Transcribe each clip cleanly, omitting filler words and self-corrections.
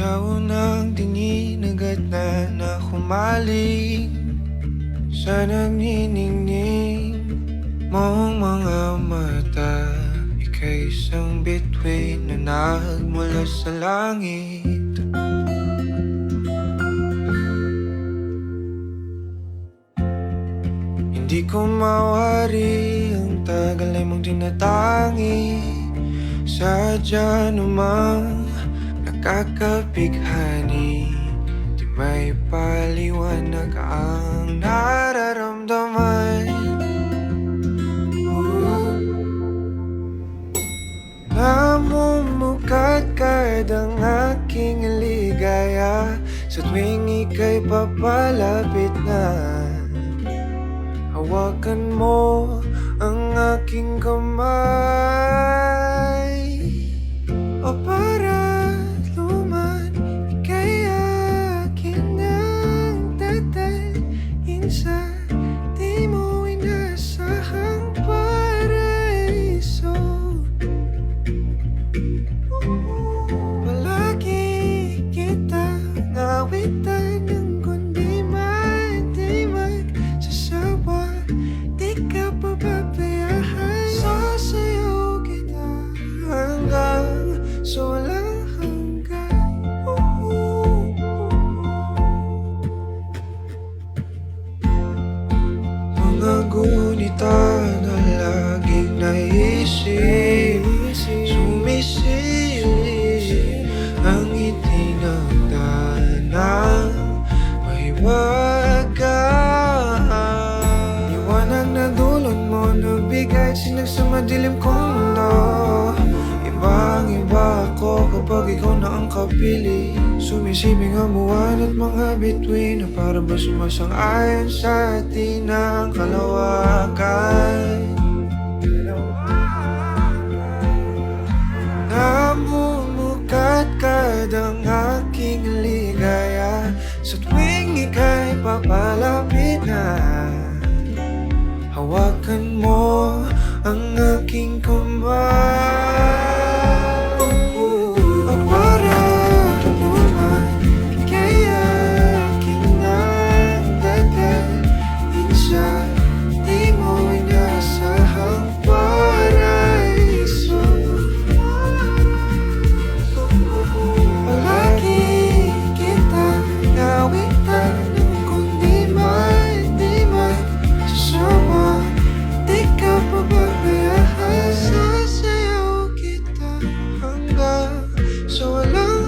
Sa unang tingin agad na humaling sa nagniningning mong mga mata. Ika'y isang bituin na nagmula sa langit. Hindi ko mawari ang tagal ay mong tinatangi. Sadya namang nakakapighani, di may paliwanag ang nararamdaman. Namumukat kahit ang aking ligaya sa tuwing ika'y papalapit na. Hawakan mo ang aking kamay, o para luman ika'y akin ng tatalin sa di mo inasahang paraiso. Palagi kitang awitan ng kundi man di magsasawa. Di ka pababayaan, sasayaw kita hanggang sa walang hanggan. Mga gunita na laging naisip, sumisilip ang itinagdanang mahiwagaan. Liwanag na dulot mo nabigay sinag sa madilim kong mundo. Ibang-iba ako kapag ikaw na ang kapiling. Sumisibing ang buwan at mga bituin na para ba sumasang-ayon sa atin ang kalawakan. Namumukat kahit ang aking ligaya sa tuwing ika'y papalapit na. Hawakan mo ang aking kamay, o para luman ika'y aking ng tatalin sa di mo inasahang paraiso. Palagi kitang awitan ng kundi man di magsasawa. Di ka pababayaan, sasayaw kita hanggang sa walang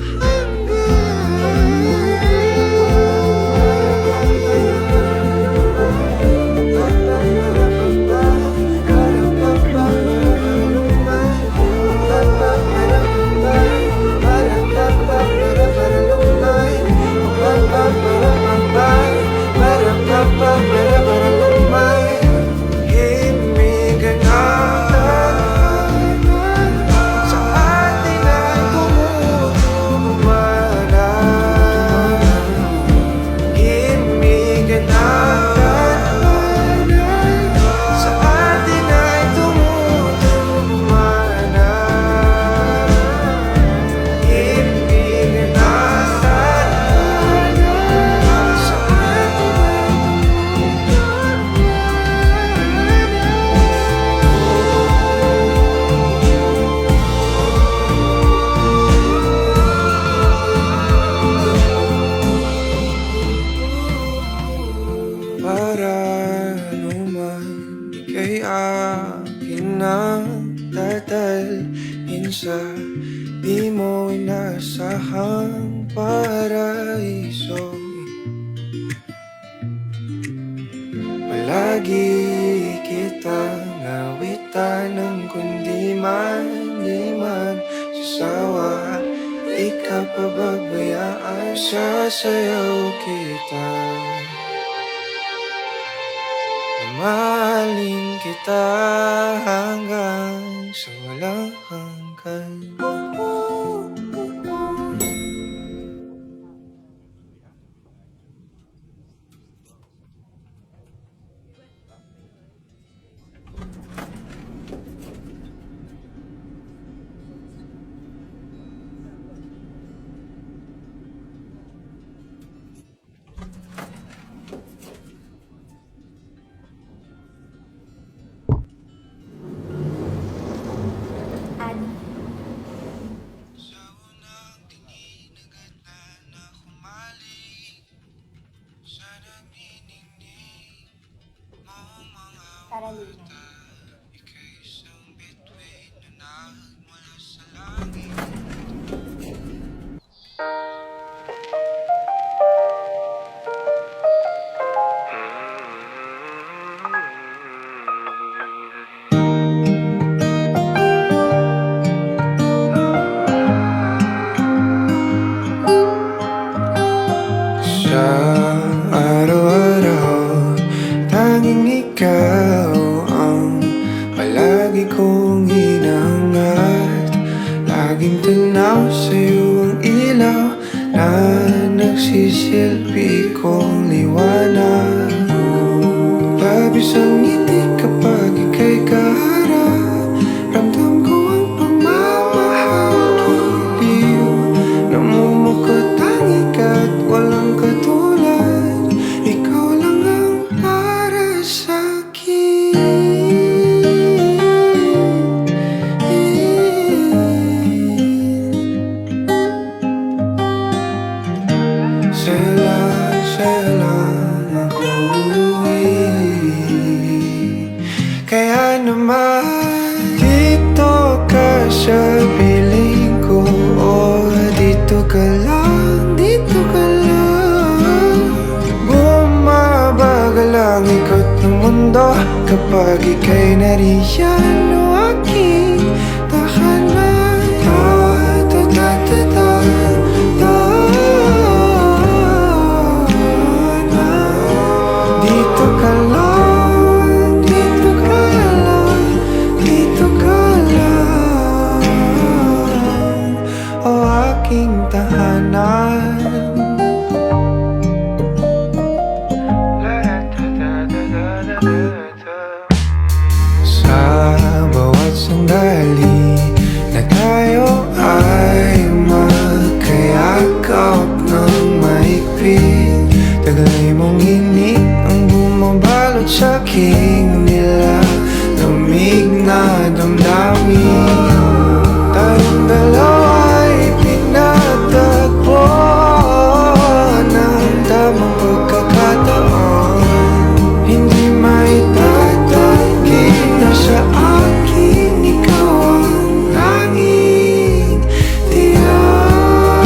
para luman ika'y akin ng tatalin sa di mo inasahang paraiso. Palagi kitang awitan ng kundi man di magsasawa. Di ka pababayaan, sasayaw kita. Mahalin kita hanggang sa walang hanggan. Aralina. Ika'y isang bituin na nagmula sa langit. Sa araw-araw, tanging ikaw ang palagi kong hinahangat. Laging tanaw sa'yo ang ilaw na nagsisilbi kong liwanag. Labis ang ngiti kapag ika'y kaharap. Ramdam ko ang pagmamahal giliw. Namumukot ang ikat, walang katulad. Ikaw lang ang para sa'kin. Selang ako'y kaya naman dito ka sa piling ko. O dito ka lang, dito ka lang. Bumabagal ang ikot ng mundo kapag ika'y nariyan. O aking tahanan. Ta-ta-ta-ta-ta. Dito ka lang, dito ka lang, dito ka lang. O aking tahanan. Sa bawat sandali na tayo ay magkayakap ng maigpit, taglay mong hinig ang bumabalot sa aking nilalamig na damdamin. Tayong dalawa'y pinatagpo ng tamang pagkakataon. Hindi maitatanggi na sa akin ikaw ang tanging tiyak.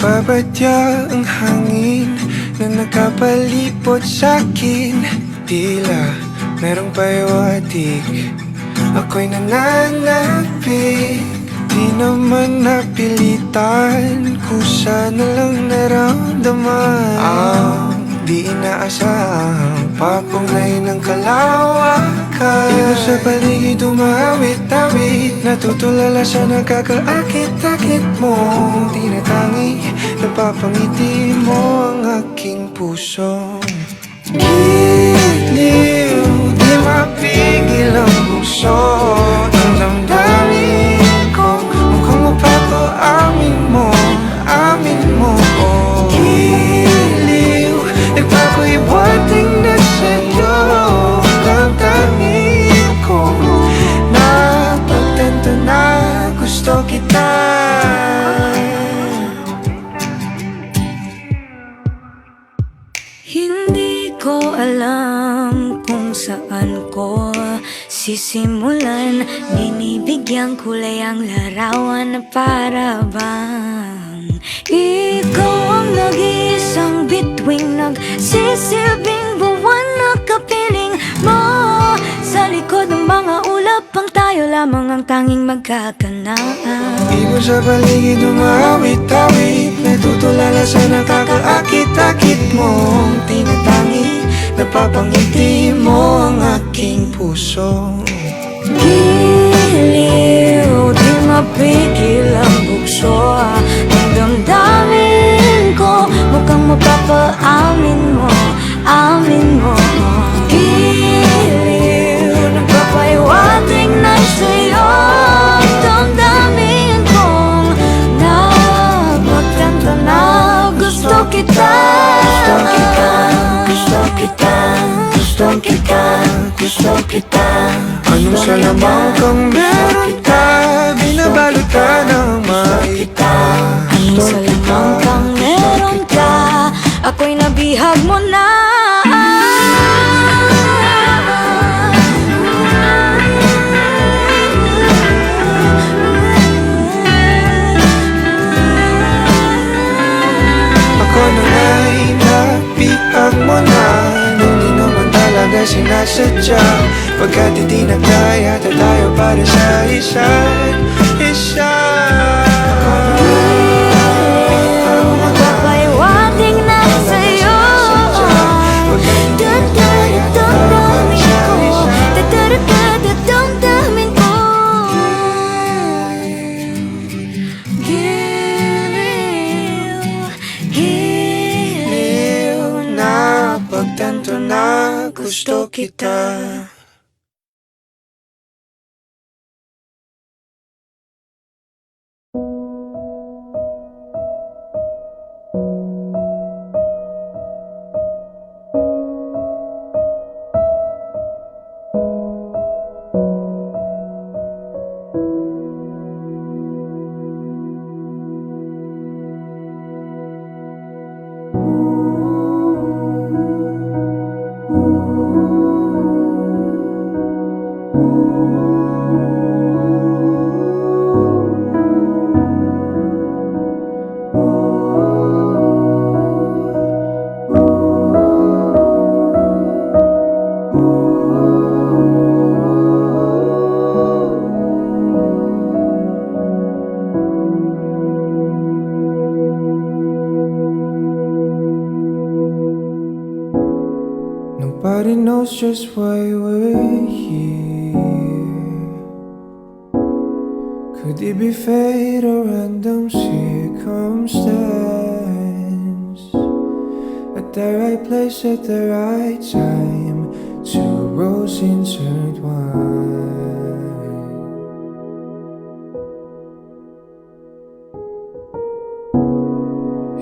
Nagbabatya ang hangin na nakapalipot sa'kin. Tila merong payawatig, ako'y nananapik. Di naman napilitan, kusa na lang naramdaman ang di inaasahang papunglay ng kalawakan. Ikaw sa paligid umawit-awit, natutulala sa nakakaakit-akit mo. Tinatangi, napapangiti mo ang aking puso. Giliw, di mapigil ang bukso ng damdamin ko. Mukhang mapapaamin mo, amin mo. Giliw, nagpapahiwating na sa'yo ang damdamin ko. Napagtanto na gusto kita. Hindi ko alam kung saan ko sisimulan. Binibigyan kulay ang larawan na para bang ikaw ang nag-iisang bituin, nagsisilbing buwan na kapiling mo. Sa likod ng mga ulap, pang tayo lamang ang tanging magkakanaan. Ikaw sa paligid umawit-awit, natutulala sa nakakaakit-akit mo. Tinatangi, napapangiti mo ang aking puso. Giliw, di mapigil ang bukso ng damdamin ko. Mukhang mapapaamin mo, amin mo. Giliw, nagpapahiwatig na sa'yo ang damdamin kong napagtanto na gusto kita. Gusto kita, gusto kita, gusto kita. Anong salamang kang meron ka, binabalot ka ng maita. Anong salamang kang meron ka, ako'y nabihag mo na. Ako na nga'y nabihag mo na, nung di naman talaga sinasadya. Pagkat hindi nagkaya tayo para sa isa't isa. Nagpapahiwatig na sa'yo damdamin ko. Giliw, giliw, Napagtanto na gusto kita. Nobody knows just why we're here. Could it be fate or random circumstance? At the right place at the right time, two roads intertwined.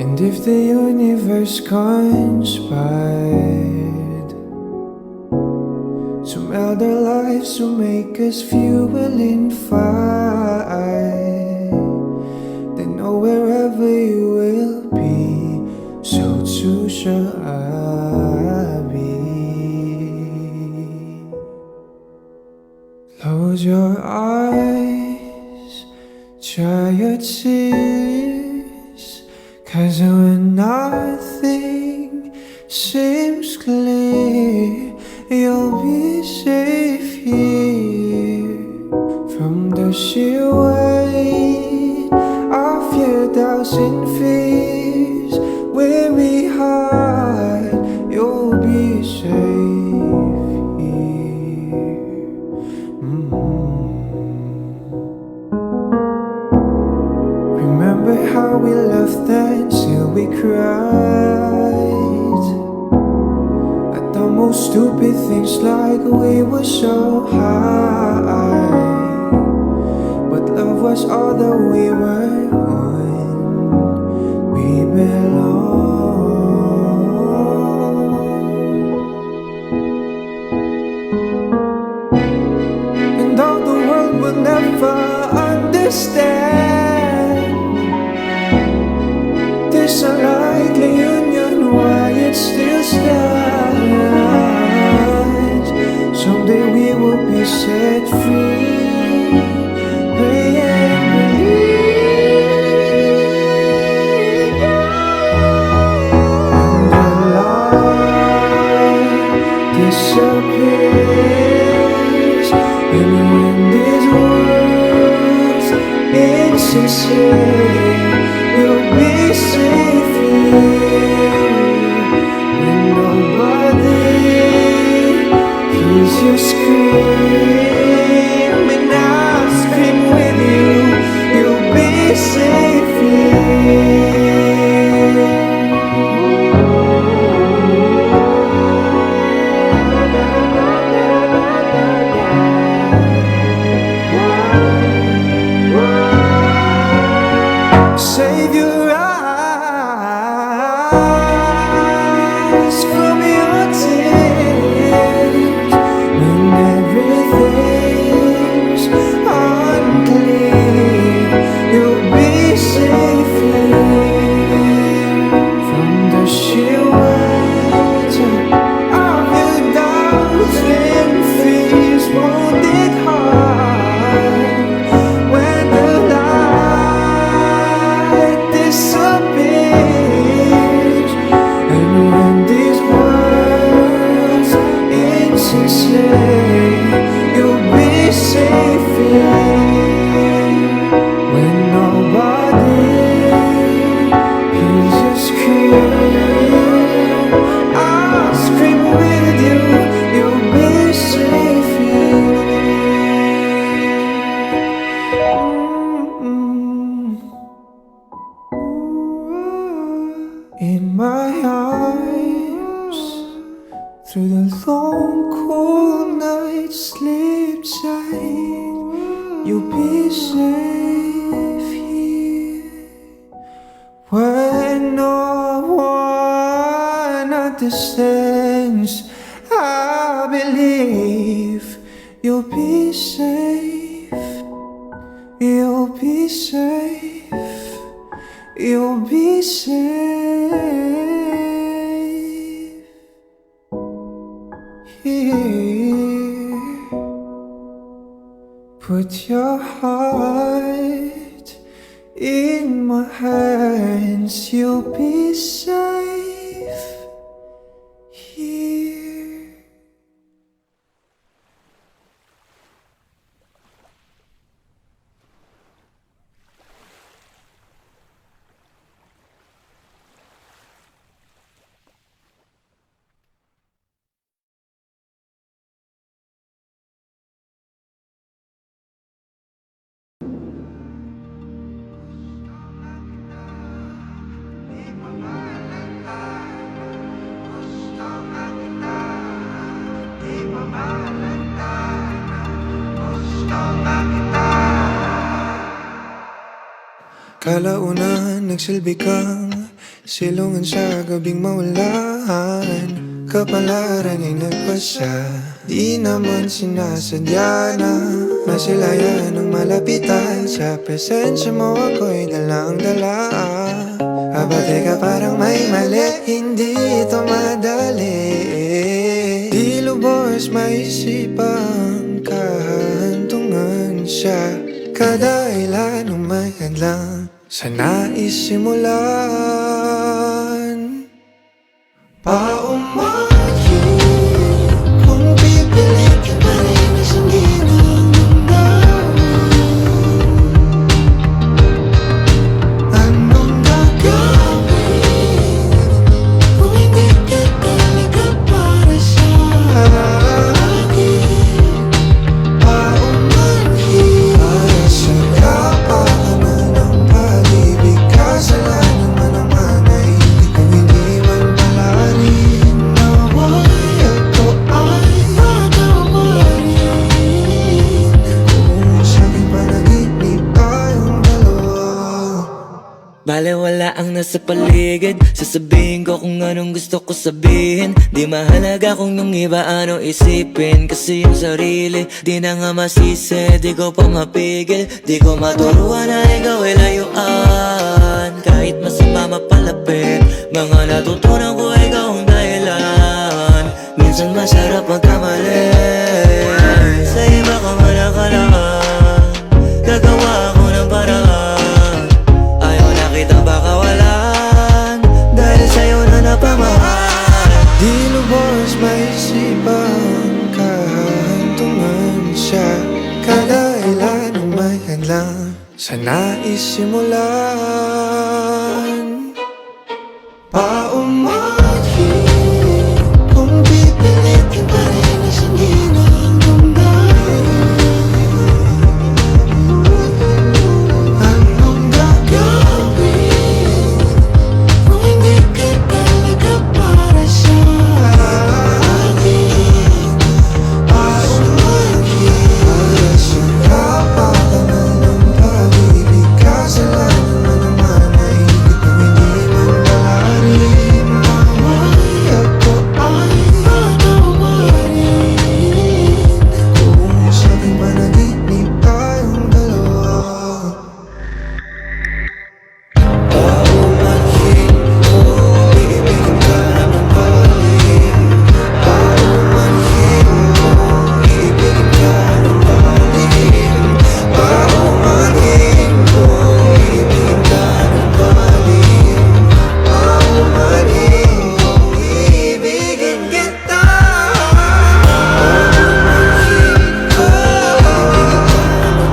And if the universe conspired to meld our lives to make us fuel and fire, then know wherever you will be, so too shall I be. Close your eyes, dry your tears, Seems clear you'll be safe here. From the sheer weight of your doubts and fears, weary heart, you'll be safe here. Remember how we laughed and still we cried at the most stupid things, like we were so high. But love was all that we were on. We belong. And though the world will never understand, this unlikely union, why it still stands. Someday we will be set free. Pray and believe. And the light disappears, and when this world's insincere, you'll be safe here. When nobody hears you scream, and I'll scream with you, you'll be safe here. Save your eyes from your tears when everything's unclear. You'll be safe here. From the sheer weight of your doubts and fears, won't it hurt when the light disappears, and when these words insincere, you'll be safe here. When nobody hears you scream, I'll scream with you, you'll be safe here. In my arms, through the long cool night, sleep tight, you'll be safe here. When no one understands, I believe you'll be safe. You'll be safe. You'll be safe here. Put your heart in my hands, you'll be safe here. Kalaunan, nagsilbi kang silungan sa gabing maulan. Kapalaran ay nagpasya, di naman sinasadya na masilayan ng malapitan. Sa presensya mo ako'y dalang-dala. Aba teka, parang may mali, hindi ito madali. Di lubos maisipang kahantungan siya. Kada ilan ng may hadlang sa naisimulan. nasa paligid. Sasabihin ko kung anong gusto ko sabihin. Di mahalaga kung nung iba ano isipin, kasi yung sarili di na nga masisi. Di ko pa mapigil, di ko maturuan na ikaw ay layuan. Kahit masama mapalapit, mga natutunan ko ikaw ang dahilan. Minsan masarap magkamali, sa iba ka man nakalaan. Gagawa ako ng paraan, ayaw na kitang pakawalan, dahil sa'yo na napamahal. Di lubos maisipan kahantungan siya. Kada ilan ang may hadlang sa naisimulan. Paumahin kung pipilitin pa rin na sundin ang damdamin. Anong gagawin kung hindi ka talaga para sa akin? Paumahin para sa kapakanan ng pag-ibig. Kasalanan mo naman ay higit na hindi man lalarin. Maway ako ay patawarin kung sa aking panaginip tayong dalawa. Paumanhin kung iibigin ka ng palihim. Paumanhin kung iibigin ka ng palihim. Paumanhin kung iibigin ka ng palihim. Paumanhin kung iibigin kita. Paumanhin kung iibigin ka ng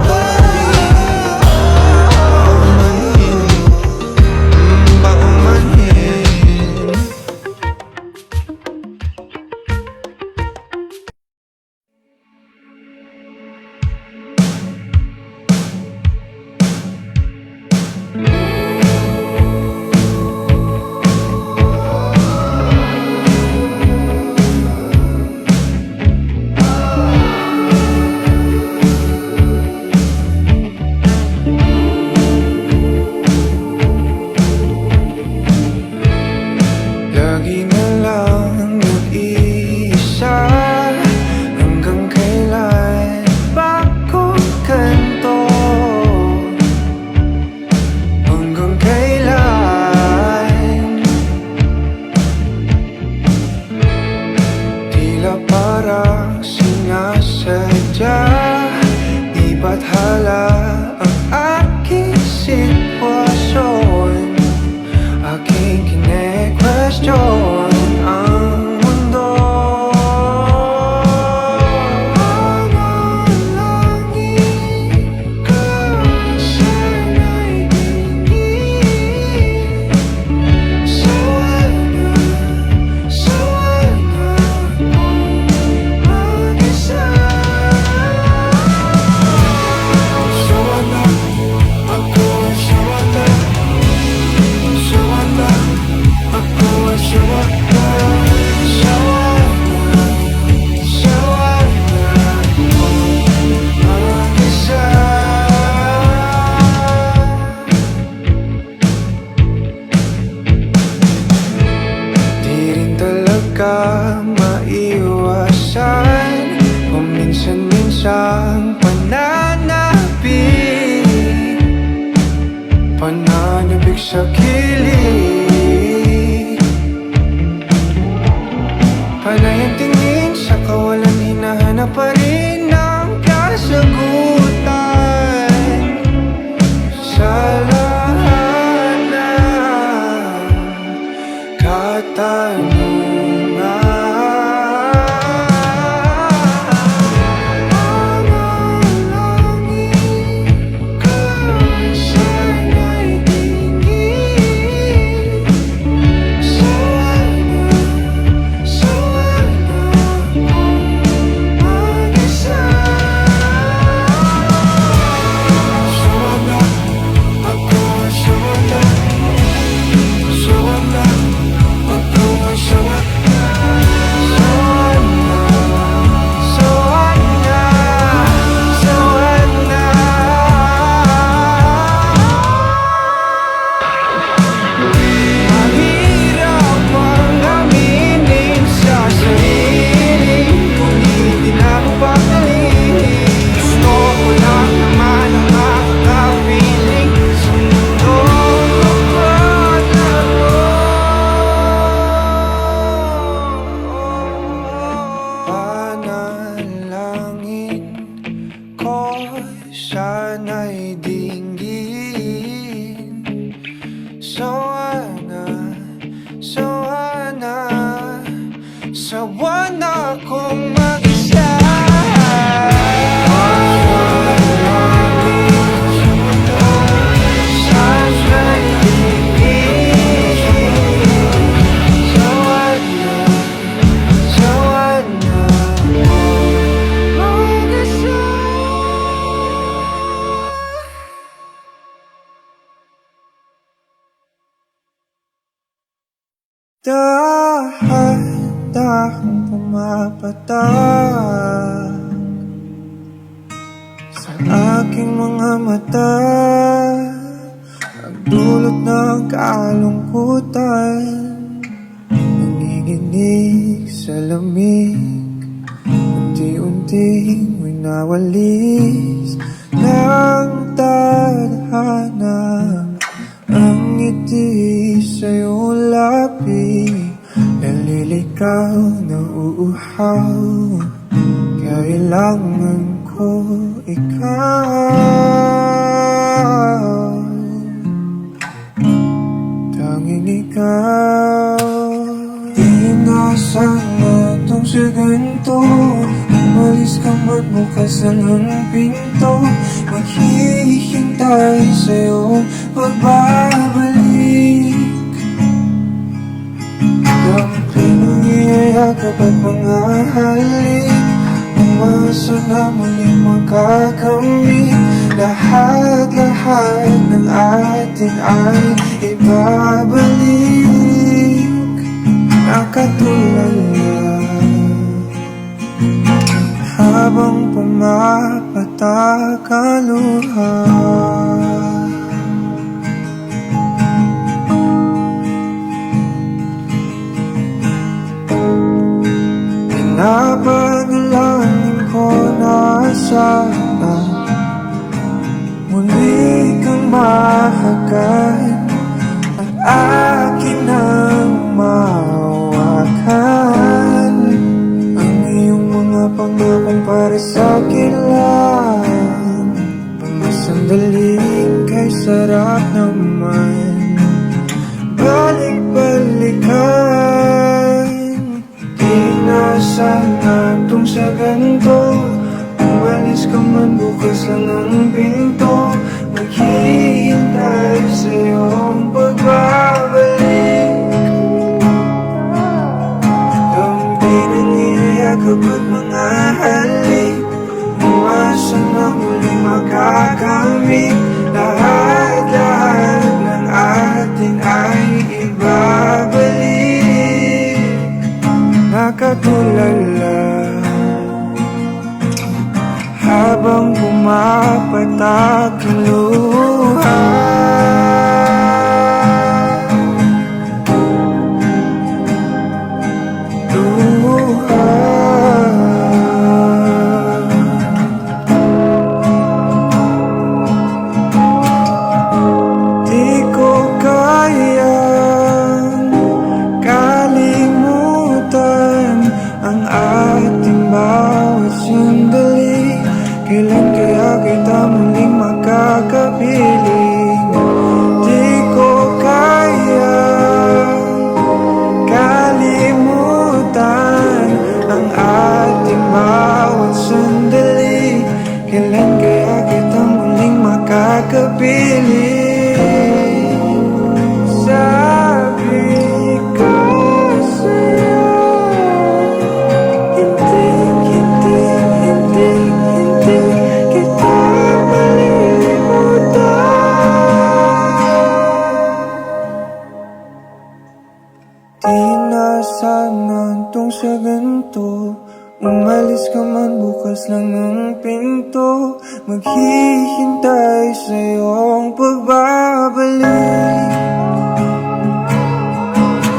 palihim. Paumanhin. Lagi na lang nag-iisa. Hanggang kailan ba kung ganito? Hanggang kailan? Tila parang sinasadya, di ba't hala ang aking sitwasyon. Aking kine-question ang mundo. Manalangin ka sana'y tingin. Sana, sana kung mag-isa. Sana, ako sana. Sana, ako sana. Sana, mag-isa. Di rin talaga maiwasan kung minsan-minsang pananabik. Pananabik sa kilig. Panay ang tingin sa kawalan, hinahanap pa rin ang kasagutan sa lahat ng katanungan. Manalangin ka sana'y tingin. Sana, sana kung mag-isa. Sana, ako sana. Sana, ako sana. sawa na akong mag-isa. Dahan-dahang pumapatak sa aking mga mata, ang dulot ng kalungkutan, nanginginig sa lamig, unti-unting winawalis ng tadhana. Ang ngiti sa'yo labi, naliligaw na uuhaw. Kailangan ko ikaw, tanging ikaw. Inaasahan na itong sa ganito, umalis ka man bukas ang pinto. Maghihintay sa'yo pagbabalik. Damping ang iyayakap at mga halik, umasa na muling magkakamit. Lahat-lahat ng atin ay ibabalik. Nakatulala habang pumapatak ang luha. Pinapanalangin ko na sana muli kang mahagad at akin nang mahawakan. Ang iyong mga pangakong para sa'kin lang, mga sandaling kay sarap naman balik-balikan. Inaasahan itong sa ganito, umalis ka man bukas lang ang pinto. Maghihintay sa'yo ang pagbabalik. Damdamin ang iyayakap at mga halik, umasa na muling magkakamit. Lahat-lahat ng atin ay ibabalik. Nakatulala habang pumapatak ang luha. Di ko kayang kalimutan ang ating bawat sandali. Kailan kaya kita muling magkakapiling? Di ko kayang kalimutan ang ating bawat sandali. Kailan kaya kita muling magkakapiling? Sabi ko sa'yo, hindi kita malilimutan. Di na sana itong sa ganito, umalis ka man bukas lang ang pinto. Maghihintay sa'yo ang pagbabalik.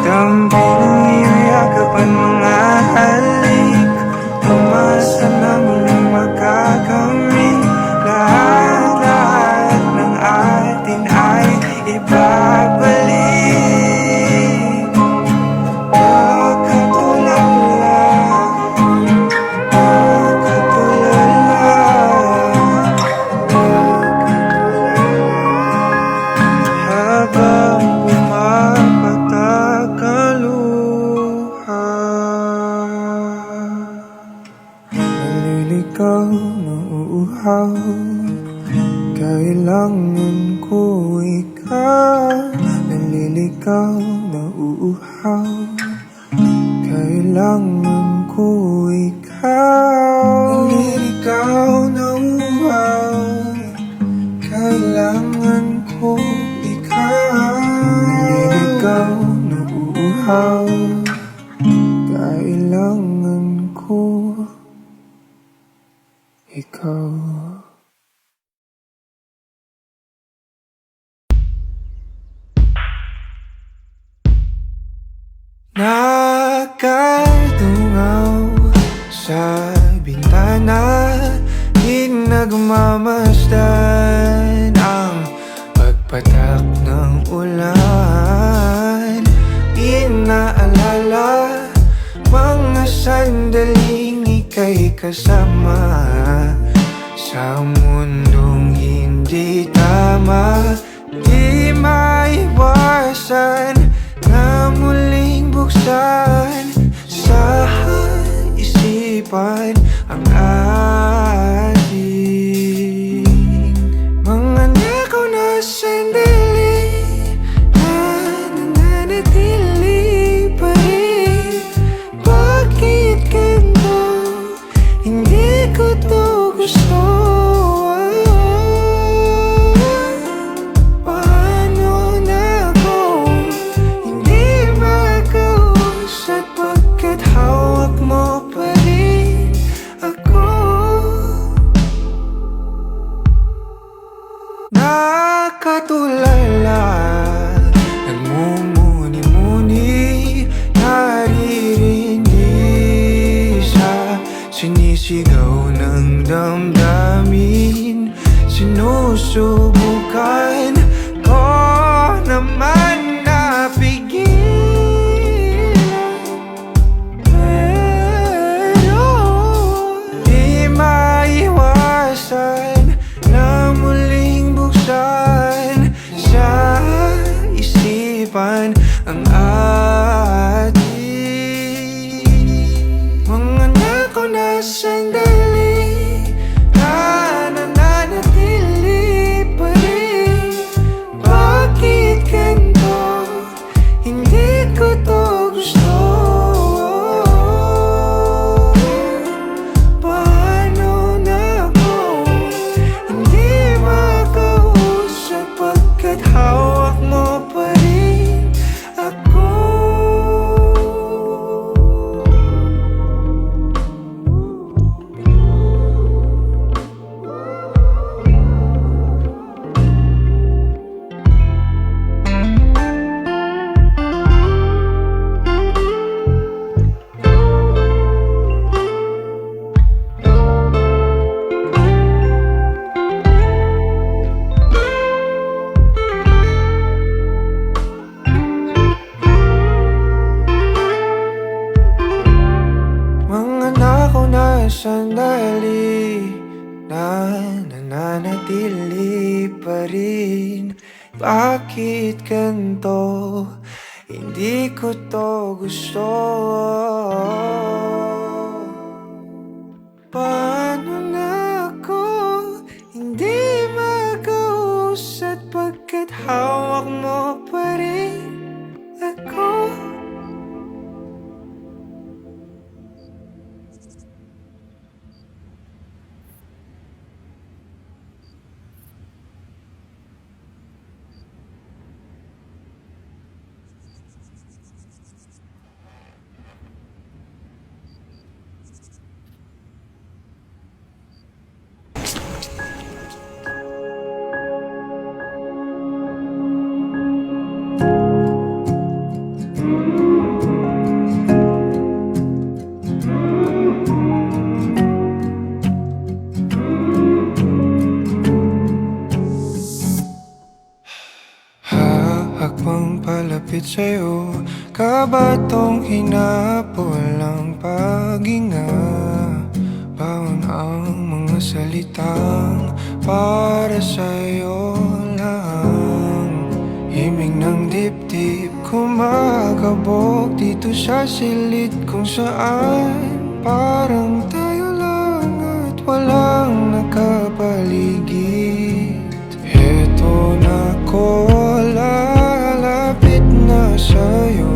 Damping ang iyayakap at mga halik, umasa na muling magkakamit. Lahat-lahat ng atin ay ibabalik. Nakatulala, habang pumapatak Kailangan ko ikaw. Naliligaw na uhaw. Kailangan ko ikaw. Naliligaw na uhaw. Kailangan ko ikaw. Nakadungaw sa bintana, di nagmamasdan ang pagpatak ng ulan. Inaalala mga sandaling ika'y kasama sa mundong hindi tama. Di maiwasan na muling buksan sa isipan ang ating mga nakaw na sandali na nananatili pa rin. Bakit ganito? Hindi ko to gusto. Nakatulala, nagmumuni-muni, naririnig sa sinisigaw ng damdamin. Sinusubukan ko naman na pigilan, pero di maiwasan na muling buksan sa isipan ang ating mga nakaw na sandali na nananatili pa rin. Bakit ganito? Hindi ko to gusto. Paano na ako hindi makausap pagkat hawak mo pa rin ako? Mga nakaw na sandali na nananatili pa rin. Bakit ganito? Hindi ko to gusto. Paano na ako hindi makausap pagkat hawak mo pa rin ako? Hakbang palapit sa'yo, kabatong hinapol ang paghinga. Baon ang mga salitang para sa'yo lang. Himig ng dibdib kumakabog dito sa silid kung saan parang tayo lang at walang nakapaligid. Heto na ko, lalapit na sa'yo.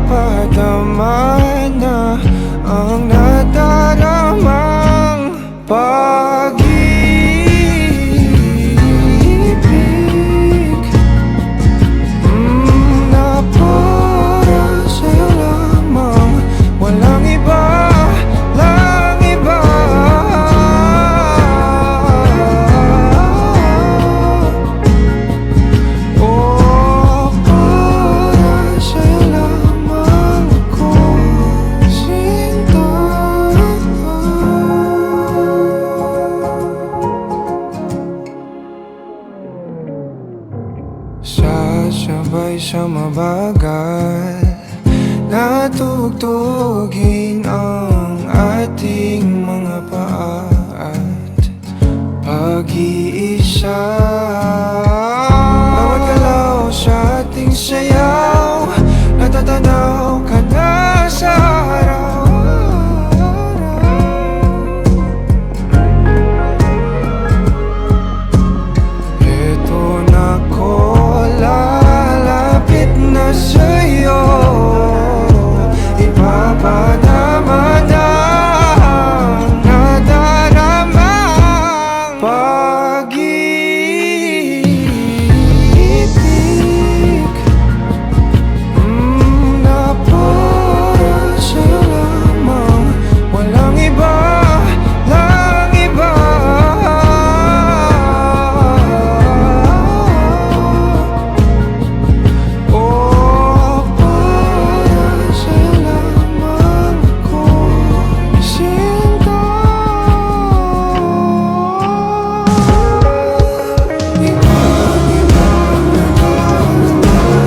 mapadama na ang nadaramang pag-ibig na para sa'yo lamang, walang iba, lang iba. Oh, para sa'yo lamang ako sinta. Sasabay sa mabagal na tugtugin ang ating mga paa at pag-iisa. Bawat galaw sa ating sayaw, natatanaw ka na sa araw. Eto na ko, lalapit na sa'yo, ipapadama na ang nadaramang pag-ibig na para sa'yo lamang, walang iba, lang iba. Oh, para sa'yo lamang ako sinta. Ibang-ibang nadarama ang liwanag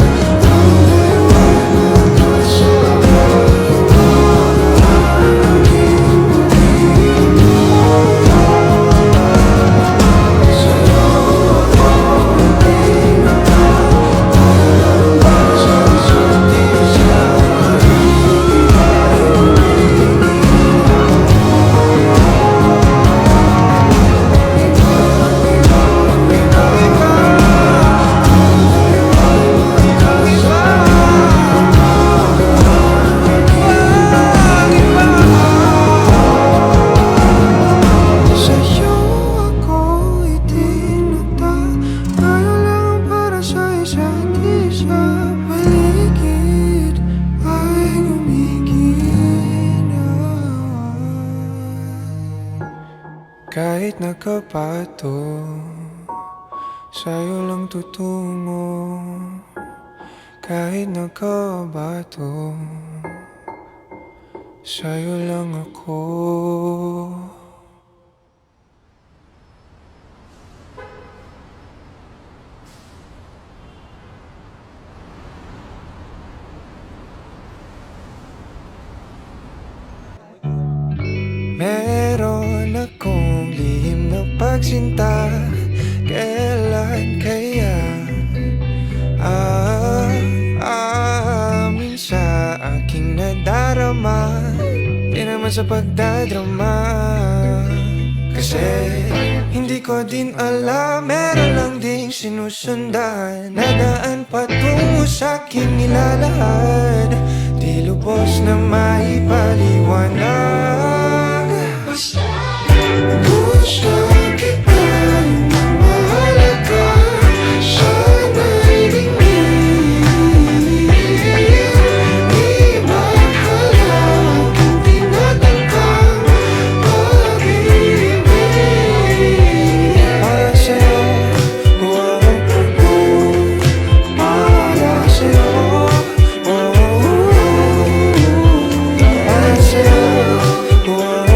at sama. Sa'yo ako itinata, tayo lang para sa isa't isa. Paligid ay gumiginang, kahit nakapato, sa'yo lang tutungo. Kahit nakabato, sa'yo lang ako. Meron akong lihim na pagsinta, kailan kaya aamin sa aking nadarama? Di naman sa pagdadrama, kasi hindi ko din alam. Meron lang ding sinusundan na daan patungo sa'king nilalahad, di lubos na maipaliwanag. Gusto kita na mahalaga, sana'y dingin. Di maghala aking tinatangkang pag-ibig. Para sa'yo, oh, oh, para sa'yo, oh, para sa'yo, oh.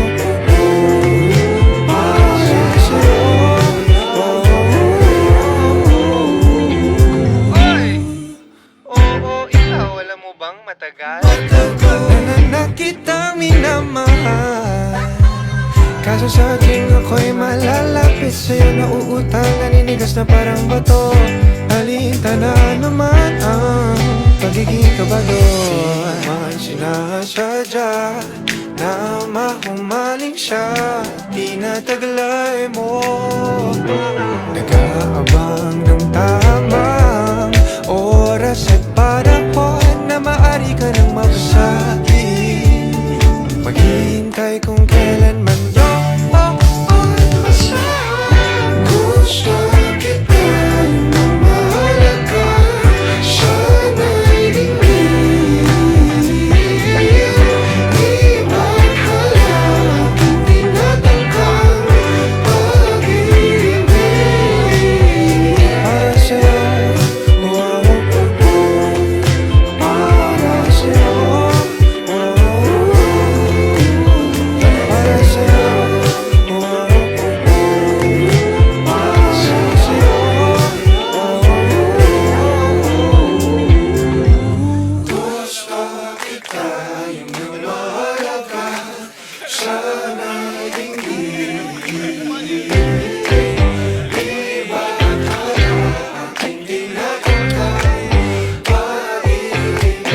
Matagal na kitang minamahal, kaso sa aking ako'y malalapit sa'yo. Nauutang, naninigas na parang bato. Alinta na naman ang pagiging kabado. Di man sinasadya na mahumaling siya, tinataglay mo. Nag-aabang ng tamang oras at panahon na maaari ka nang ay kung kailanman yun masaya. Gusto kita na mahalaga, sana'y dinggin. Iba't halak, hindi natangkang pag-ibig. Para sa'yo, para sa'yo, para sa'yo. Gusto kita yung mahalaga, sana'y dinggin. Iba't halak, hindi natangkang pag-ibig.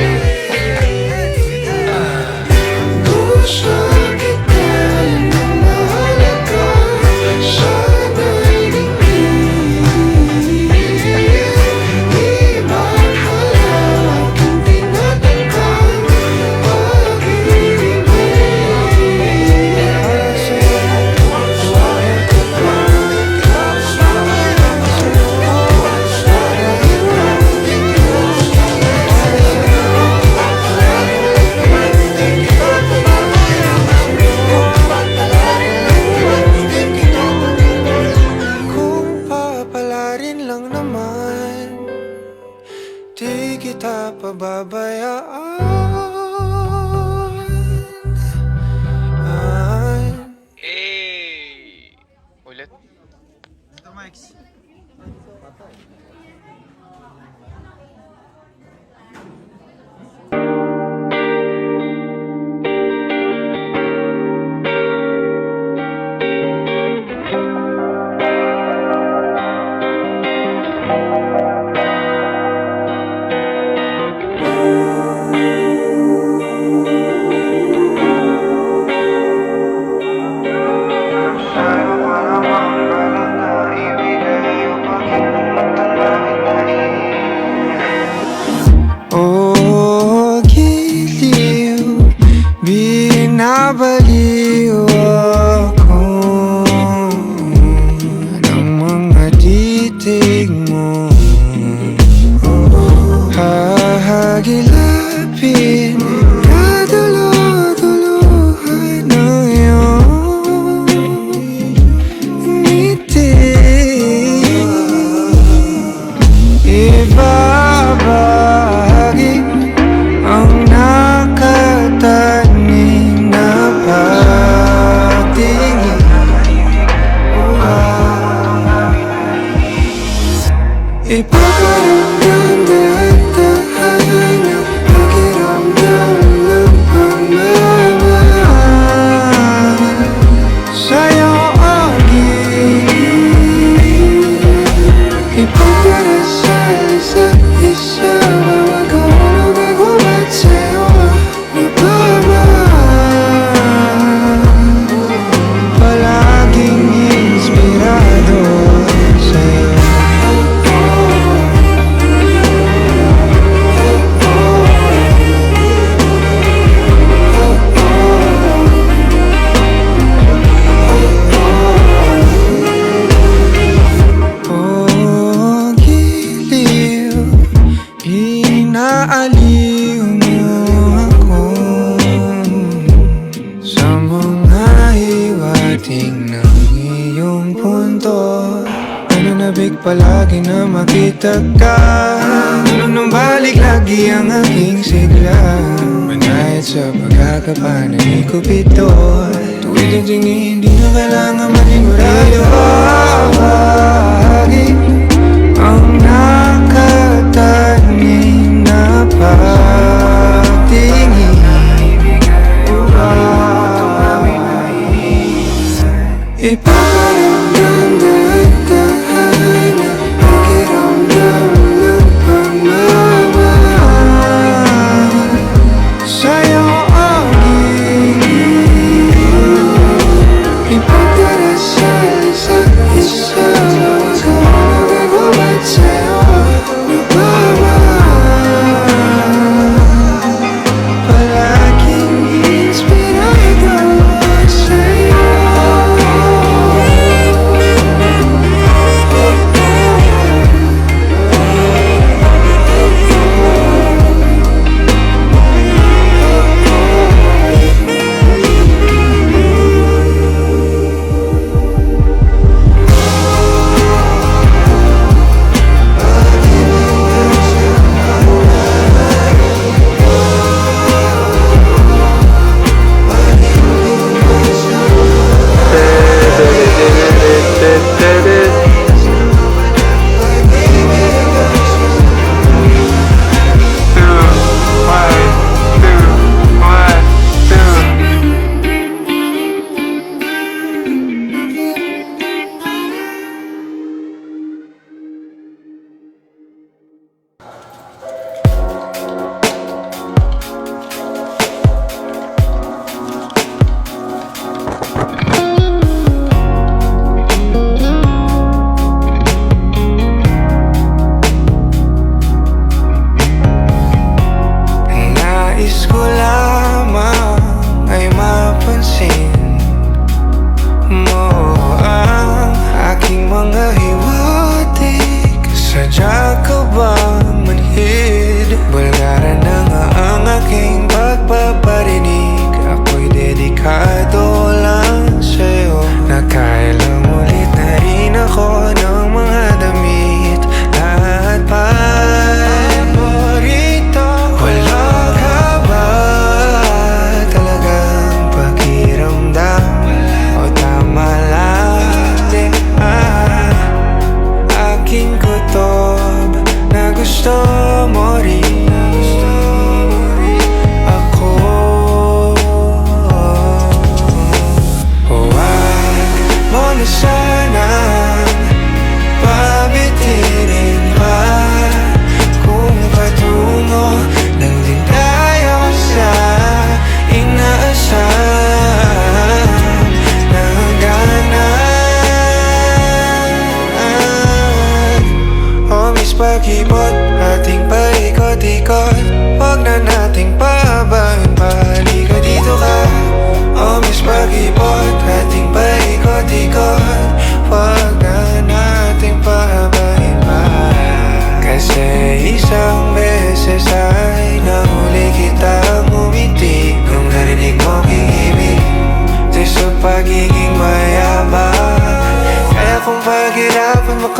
Gusto kita yung mahalaga, sana'y dinggin. Iba't halak, hindi natangkang pag-ibig. Para sa'yo, kung papalarin lang naman, di kita pababayaan. Ulit. Sa'yo ko namang balak na ibigay yung paghinang-talangin. Oh, giliw, binabaliw ako ng mga titig mo. Hahagilapin, kadalo-duluhan ng iyong ngiti. Ibabahagi ang nakatanim na pagtingin. Ipaparamdam dahan-dahan ang pakiramdam ng pagmamahal sa'yo ang giling. Ipagdarasal sa isa, bawat hulog ay humat sa'yo napamahal. Palaging inspirado sa'yo. Oh, giliw, inaaliw mo ako sa mga hiwating ng iyong punto. Nananabik palagi na makita ka, numbalik lagi ang aking sigla. Manayat sa pagkakapanan ni Cupido, tuwid ang tingin, hindi na kailangan manigurado. Bahagi ang nakatanim na pagtingin. Ipaparamdam dahan-dahan ang pakiramdam ng pagmamahal sa'yo ang giling. Ipagdarasal sa isa.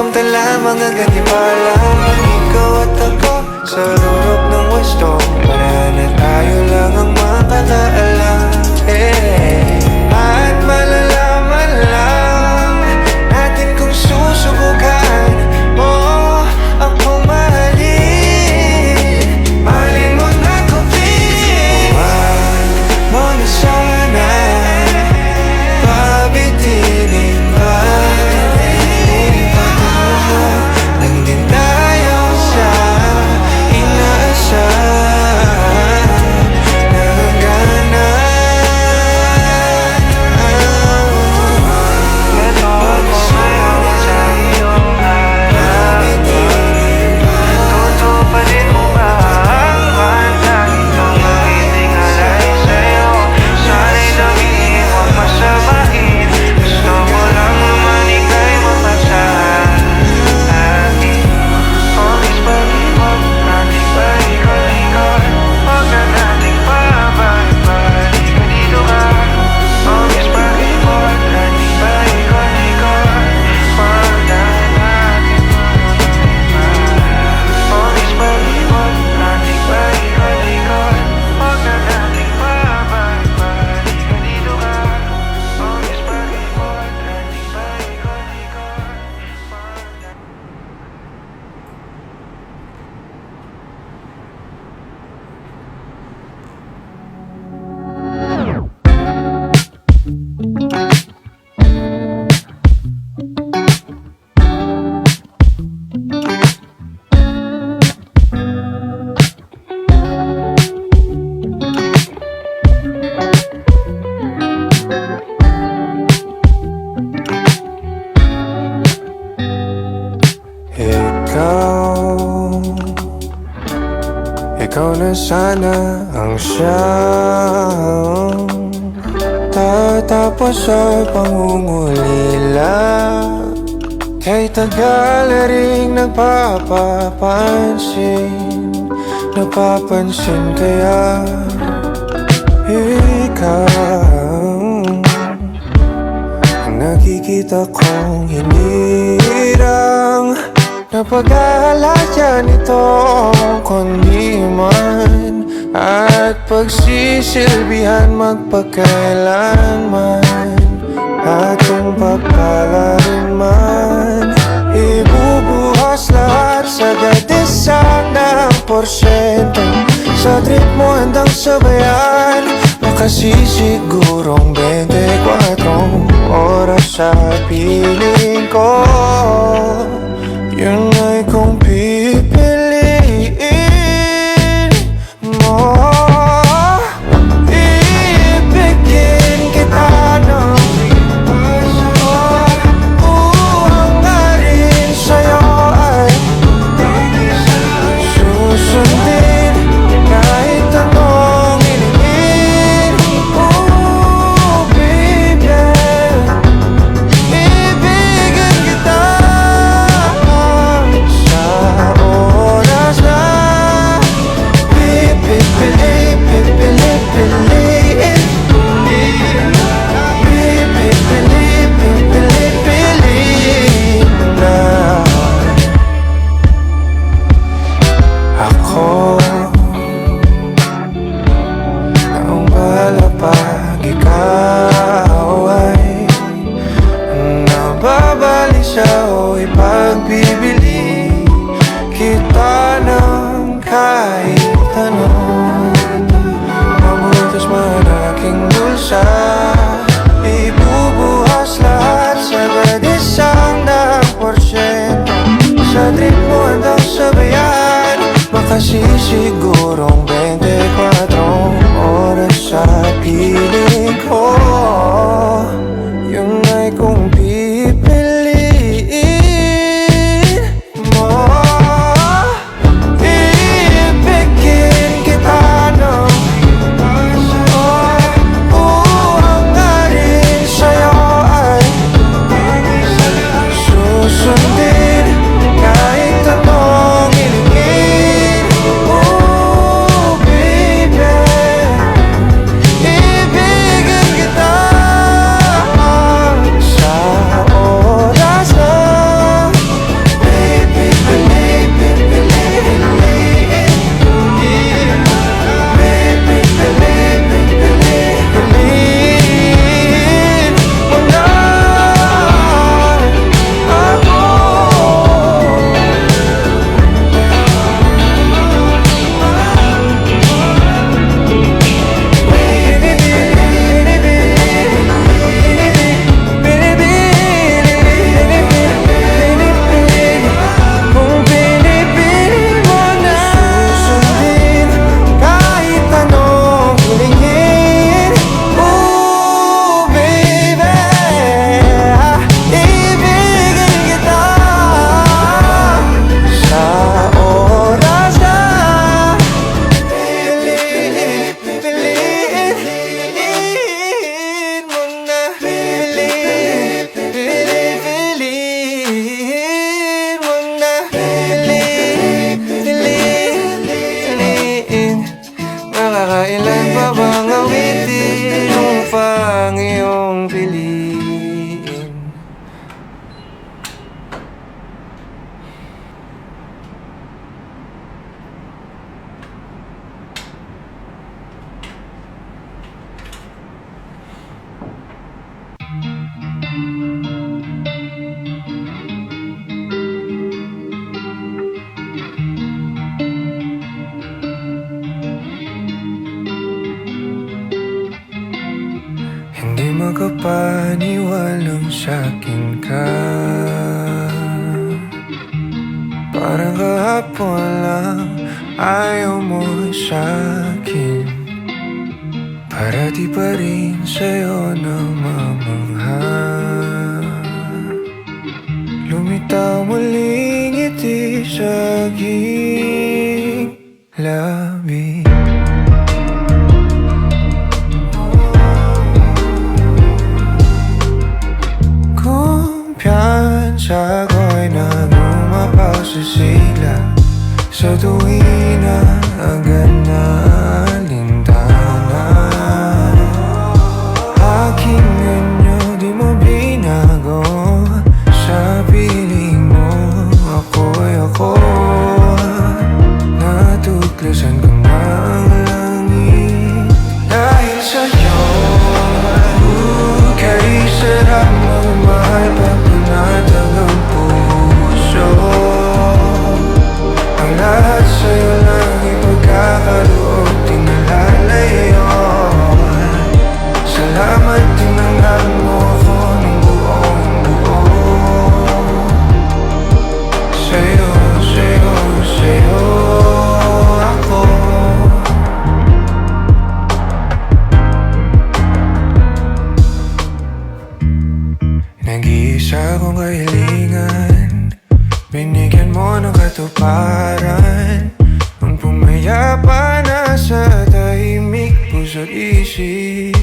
Pumunta lamang ang gantimpala, ikaw at ako sa rurok ng wasto. Para na tayo lang ang makakaalam, at malalaman lang natin kung susubukan mo akong mahalin. Mahalin mo na ko, please. Huwag mo na sana pabitinin pa. Nang din tayo sa inaasahan na hangganan. Huwag mo mayroon sa iyong harap. Tutuparin mo ba ang pantangin kong magiting alay sa'yo? Sana'y sabihin huwag masamain. Gusto ko lang naman ika'y mapasahan. Always pag-ibig natin paikot-ikot. Huwag na nating pabalik-balik ka dito ka. Always pag-ibig natin paikot-ikot. Huwag na natin pabalik-balik. Always pag-ibig natin paikot-ikot. Huwag na nating pabalik-balik ka dito ka. Always pag-ibig natin paikot-ikot. Ikaw na sana ang siyang tatapos sa pangungulila. Kay tagal na rin nagpapapansin, napapansin kaya ikaw ang nakikita kong hinirang na pag-aalayan nito kundi man at pagsisilbihan magpakailanman. At kung papalarin man, ibubuhas lahat sa gadisang ng porsyento. Sa trip mo handang sabayan, makasisigurong 24 oras sa piling ko. Yun ay kung pipiliin mo. Iibigin kita ng paso. Uhangarin sa'yo ay susundin kahit anong hilingin. Oh baby, ibigin kita. Nakakailan pa bang awitin upang iyong piliin? Hindi makapaniwalang sa'kin ka. Parang kahapon lang ayaw mo sa'kin. Parati pa rin sa'yo namamangha. Lumitaw muling ngiti sa aking labi. Kumpiyansa ko'y nangumapaw sa sila sa tuwing na agad na alintana. Aking anyo di mo binago sa piling mo. Ako'y ako, natuklasan ko na ang langit dahil sa'yo. Kay sarap magmahal pag panatag ang puso. Ang lahat sa'yo lang ipagkakaloob, di nalalayo. Salamat tinanggap mo ako ng buong buo. Sa'yo, sa'yo, sa'yo ako. Nag-iisa kong kahilingan, binigyan mo ng katuparan. Nung pumayapa na sa tahimik puso't isip,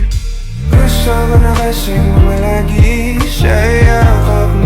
gusto ko na kasing malagi sa yakap mo.